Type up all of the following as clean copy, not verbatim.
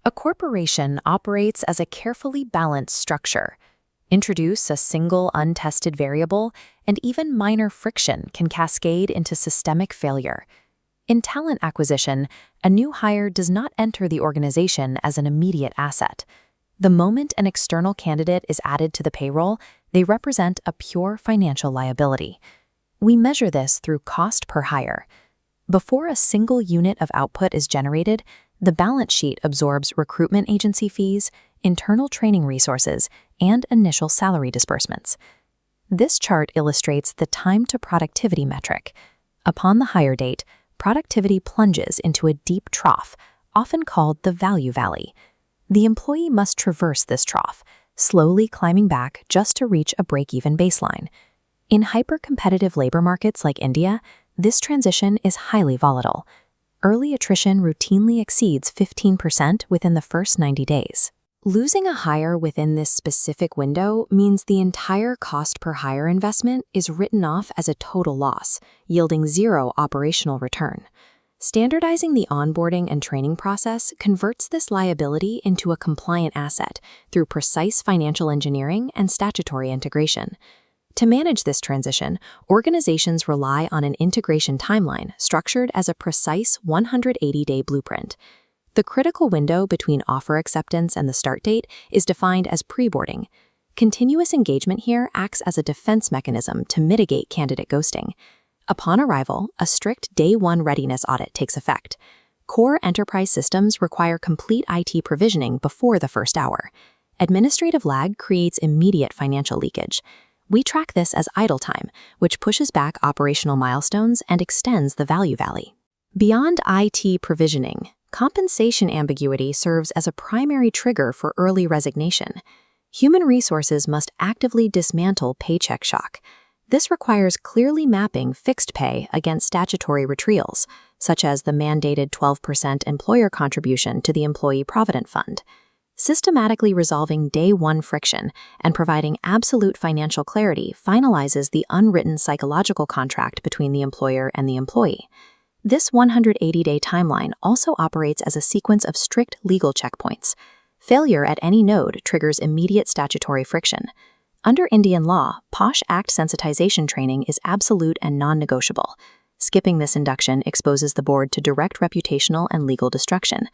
A corporation operates as a carefully balanced structure. Introduce a single untested variable, and even minor friction can cascade into systemic failure. In talent acquisition, a new hire does not enter the organization as an immediate asset. The moment an external candidate is added to the payroll, they represent a pure financial liability. We measure this through cost per hire. Before a single unit of output is generated, the balance sheet absorbs recruitment agency fees, internal training resources, and initial salary disbursements. This chart illustrates the time-to-productivity metric. Upon the hire date, productivity plunges into a deep trough, often called the value valley. The employee must traverse this trough, slowly climbing back just to reach a break-even baseline. In hyper-competitive labor markets like India, this transition is highly volatile. Early attrition routinely exceeds 15% within the first 90 days. Losing a hire within this specific window means the entire cost per hire investment is written off as a total loss, yielding zero operational return. Standardizing the onboarding and training process converts this liability into a compliant asset through precise financial engineering and statutory integration. To manage this transition, organizations rely on an integration timeline structured as a precise 180-day blueprint. The critical window between offer acceptance and the start date is defined as pre-boarding. Continuous engagement here acts as a defense mechanism to mitigate candidate ghosting. Upon arrival, a strict Day 1 readiness audit takes effect. Core enterprise systems require complete IT provisioning before the first hour. Administrative lag creates immediate financial leakage. We track this as idle time, which pushes back operational milestones and extends the value valley. Beyond IT provisioning, compensation ambiguity serves as a primary trigger for early resignation. Human resources must actively dismantle paycheck shock. This requires clearly mapping fixed pay against statutory retrials, such as the mandated 12% employer contribution to the Employee Provident Fund. Systematically resolving Day 1 friction and providing absolute financial clarity finalizes the unwritten psychological contract between the employer and the employee. This 180-day timeline also operates as a sequence of strict legal checkpoints. Failure at any node triggers immediate statutory friction. Under Indian law, POSH Act sensitization training is absolute and non-negotiable. Skipping this induction exposes the board to direct reputational and legal destruction.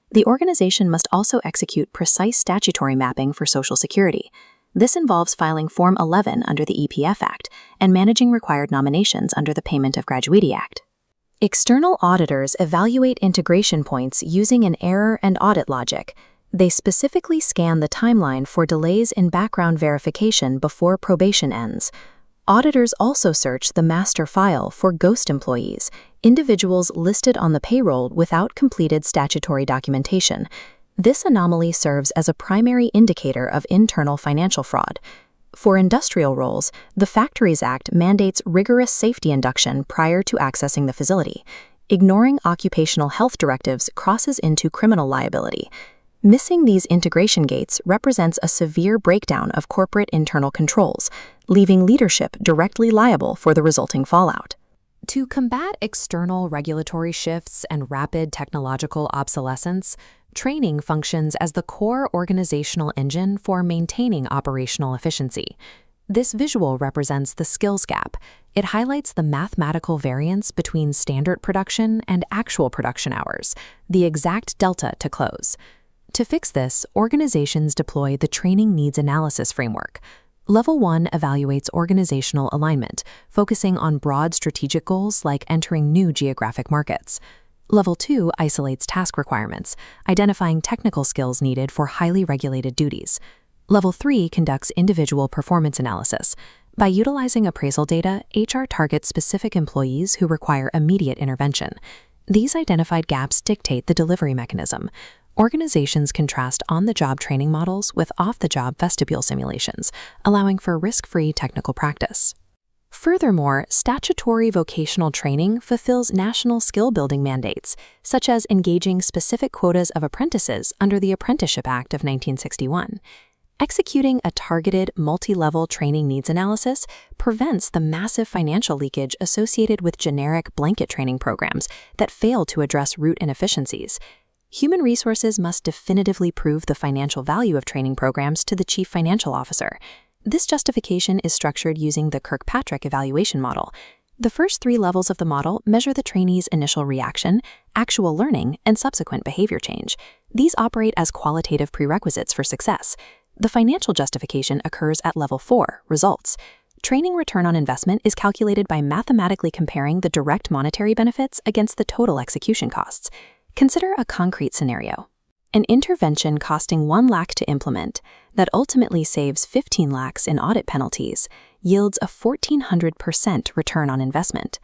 The organization must also execute precise statutory mapping for Social Security. This involves filing Form 11 under the EPF Act and managing required nominations under the Payment of Gratuity Act. External auditors evaluate integration points using an error and audit logic. They specifically scan the timeline for delays in background verification before probation ends. Auditors also search the master file for ghost employees, individuals listed on the payroll without completed statutory documentation. This anomaly serves as a primary indicator of internal financial fraud. For industrial roles, the Factories Act mandates rigorous safety induction prior to accessing the facility. Ignoring occupational health directives crosses into criminal liability. Missing these integration gates represents a severe breakdown of corporate internal controls, leaving leadership directly liable for the resulting fallout. To combat external regulatory shifts and rapid technological obsolescence, training functions as the core organizational engine for maintaining operational efficiency. This visual represents the skills gap. It highlights the mathematical variance between standard production and actual production hours, the exact delta to close. To fix this, organizations deploy the Training Needs Analysis framework. Level 1 evaluates organizational alignment, focusing on broad strategic goals like entering new geographic markets. Level 2 isolates task requirements, identifying technical skills needed for highly regulated duties. Level 3 conducts individual performance analysis. By utilizing appraisal data, HR targets specific employees who require immediate intervention. These identified gaps dictate the delivery mechanism. Organizations contrast on-the-job training models with off-the-job vestibule simulations, allowing for risk-free technical practice. Furthermore, statutory vocational training fulfills national skill-building mandates, such as engaging specific quotas of apprentices under the Apprenticeship Act of 1961. Executing a targeted, multi-level training needs analysis prevents the massive financial leakage associated with generic blanket training programs that fail to address root inefficiencies. Human resources must definitively prove the financial value of training programs to the chief financial officer. This justification is structured using the Kirkpatrick evaluation model. The first 3 levels of the model measure the trainee's initial reaction, actual learning, and subsequent behavior change. These operate as qualitative prerequisites for success. The financial justification occurs at level 4, results. Training return on investment is calculated by mathematically comparing the direct monetary benefits against the total execution costs. Consider a concrete scenario. An intervention costing 1 lakh to implement that ultimately saves 15 lakhs in audit penalties yields a 1,400% return on investment.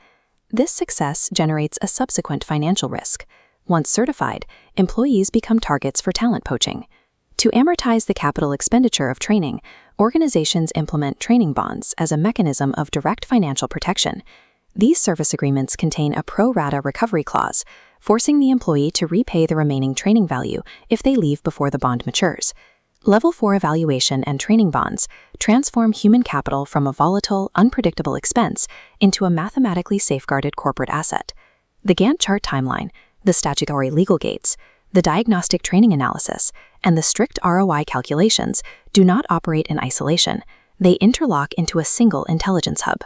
This success generates a subsequent financial risk. Once certified, employees become targets for talent poaching. To amortize the capital expenditure of training, organizations implement training bonds as a mechanism of direct financial protection. These service agreements contain a pro rata recovery clause, forcing the employee to repay the remaining training value if they leave before the bond matures. Level 4 evaluation and training bonds transform human capital from a volatile, unpredictable expense into a mathematically safeguarded corporate asset. The Gantt chart timeline, the statutory legal gates, the diagnostic training analysis, and the strict ROI calculations do not operate in isolation. They interlock into a single intelligence hub.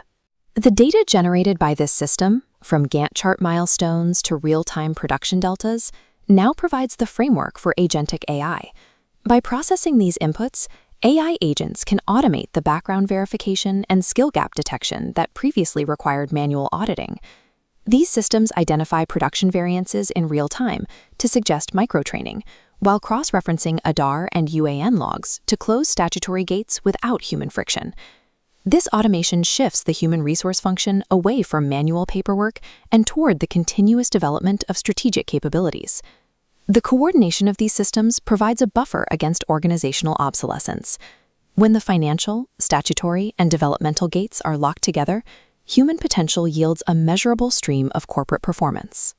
The data generated by this system, from Gantt chart milestones to real-time production deltas, now provides the framework for agentic AI. By processing these inputs, AI agents can automate the background verification and skill gap detection that previously required manual auditing. These systems identify production variances in real time to suggest microtraining, while cross-referencing ADAR and UAN logs to close statutory gates without human friction. This automation shifts the human resource function away from manual paperwork and toward the continuous development of strategic capabilities. The coordination of these systems provides a buffer against organizational obsolescence. When the financial, statutory, and developmental gates are locked together, human potential yields a measurable stream of corporate performance.